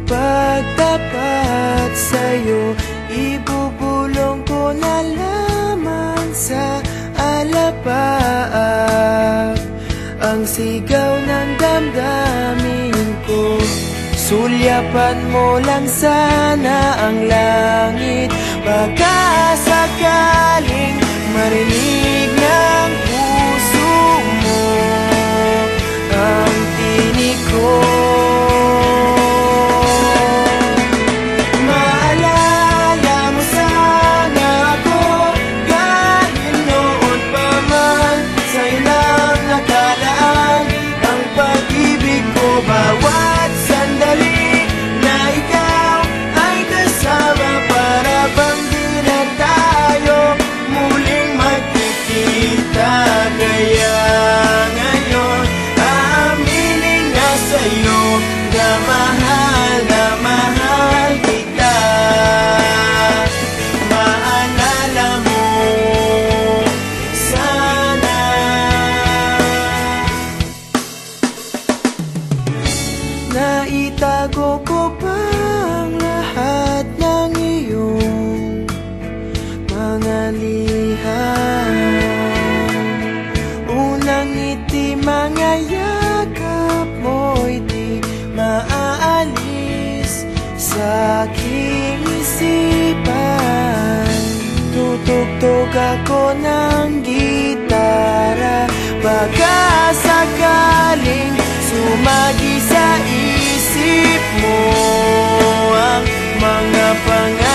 pagtapat sa'yo, ibubulong ko na lamang sa alapaap ang sigaw ng damdamin ko. Sulyapan mo lang sana ang langit, baka sakaling marinig ng puso mo ang tinig ko. Maalala mo sana ako kahit noon pa man, sa'yo lang nakalaan ang pag-ibig ko. Bawat sandali na ikaw ay kasama, para bang di na tayo muling magkikita. Kaya ngayon aaminin na sa'yo na mahal kita. Maalala mo sana. Naitago ko pa ang lahat ng iyong mga liham. Unang ngiti, mga yakap mo'y di maaalis sa aking isipan. Tutugtog ako ng gitara, baka sakaling sumagi sa isip mo ang mga pangarap